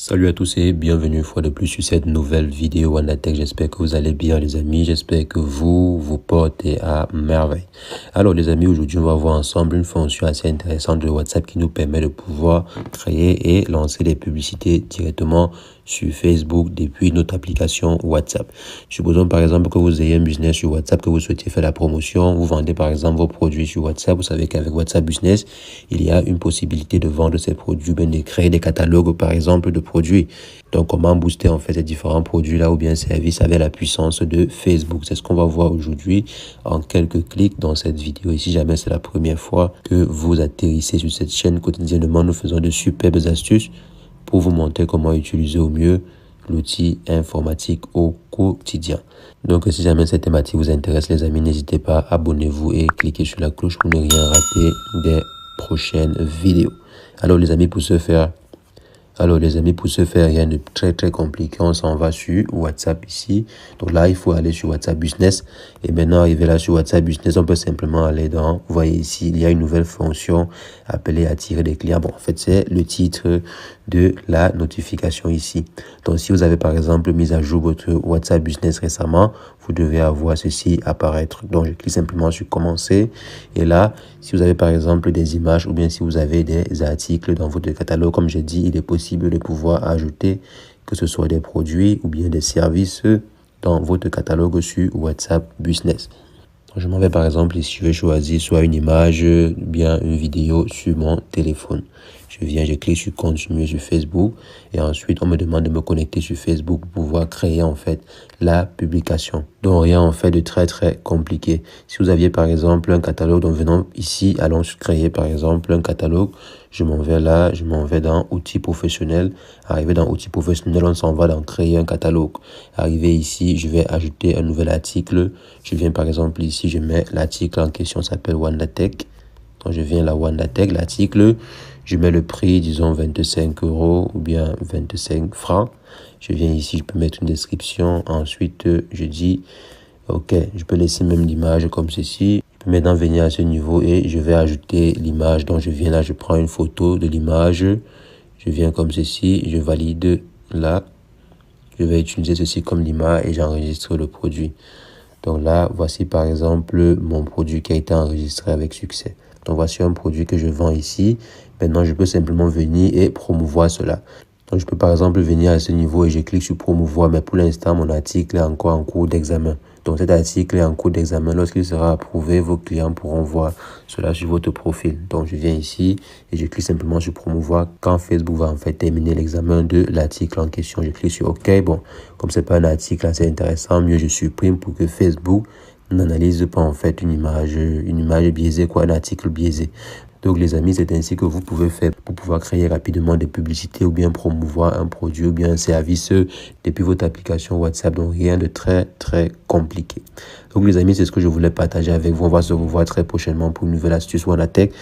Salut à tous et bienvenue une fois de plus sur cette nouvelle vidéo WandaTech. J'espère que vous allez bien les amis, j'espère que vous portez à merveille. Alors les amis, aujourd'hui on va voir ensemble une fonction assez intéressante de WhatsApp qui nous permet de pouvoir créer et lancer des publicités directement sur Facebook depuis notre application WhatsApp. Supposons par exemple que vous ayez un business sur WhatsApp, que vous souhaitez faire la promotion, vous vendez par exemple vos produits sur WhatsApp. Vous savez qu'avec WhatsApp Business, il y a une possibilité de vendre ces produits, de créer des catalogues par exemple de produits. Donc comment booster en fait ces différents produits là ou bien services avec la puissance de Facebook. C'est ce qu'on va voir aujourd'hui en quelques clics dans cette vidéo. Et si jamais c'est la première fois que vous atterrissez sur cette chaîne, quotidiennement nous faisons de superbes astuces pour vous montrer comment utiliser au mieux l'outil informatique au quotidien. Donc si jamais cette thématique vous intéresse les amis, n'hésitez pas, abonnez-vous et cliquez sur la cloche pour ne rien rater des prochaines vidéos. Alors les amis, pour ce faire, rien de très compliqué, on s'en va sur WhatsApp ici. Donc là, il faut aller sur WhatsApp Business. Et maintenant, arrivé là sur WhatsApp Business, on peut simplement aller dans, vous voyez ici, il y a une nouvelle fonction appelée attirer des clients. Bon, en fait, c'est le titre de la notification ici. Donc, si vous avez par exemple mis à jour votre WhatsApp Business récemment, vous devez avoir ceci apparaître. Donc, je clique simplement sur commencer. Et là, si vous avez par exemple des images ou bien si vous avez des articles dans votre catalogue, comme j'ai dit, il est possible de pouvoir ajouter que ce soit des produits ou bien des services dans votre catalogue sur WhatsApp Business. Donc, je m'en vais par exemple ici, je vais choisir soit une image ou bien une vidéo sur mon téléphone. Je clique sur continuer sur Facebook et ensuite on me demande de me connecter sur Facebook pour pouvoir créer en fait la publication. Donc rien en fait de très compliqué. Si vous aviez par exemple un catalogue, donc venons ici, allons créer par exemple un catalogue. Je m'en vais là, je m'en vais dans outils professionnels. Arrivé dans outils professionnels, on s'en va dans créer un catalogue. Arrivé ici, je vais ajouter un nouvel article. Je viens par exemple ici, je mets l'article en question, s'appelle WandaTech. Donc je viens la WandaTech, l'article, je mets le prix, disons 25 € ou bien 25 francs. Je viens ici, je peux mettre une description. Ensuite, je dis, ok, je peux laisser même l'image comme ceci. Je peux maintenant venir à ce niveau et je vais ajouter l'image. Donc je viens là, je prends une photo de l'image. Je viens comme ceci, je valide là. Je vais utiliser ceci comme l'image et j'enregistre le produit. Donc là, voici par exemple mon produit qui a été enregistré avec succès. Donc voici un produit que je vends ici. Maintenant, je peux simplement venir et promouvoir cela. Donc je peux par exemple venir à ce niveau et je clique sur promouvoir. Mais pour l'instant, mon article est encore en cours d'examen. Donc cet article est en cours d'examen. Lorsqu'il sera approuvé, vos clients pourront voir cela sur votre profil. Donc je viens ici et je clique simplement sur promouvoir quand Facebook va en fait terminer l'examen de l'article en question. Je clique sur OK. Bon, comme c'est pas un article assez intéressant, mieux je supprime pour que Facebook n'analyse pas en fait une image biaisée, un article biaisé. Donc les amis, c'est ainsi que vous pouvez faire pour pouvoir créer rapidement des publicités ou bien promouvoir un produit ou bien un service depuis votre application WhatsApp. Donc rien de très compliqué. Donc les amis, c'est ce que je voulais partager avec vous. On va se revoir très prochainement pour une nouvelle astuce WandaTech.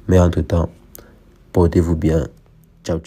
Mais entre-temps, portez-vous bien. Ciao.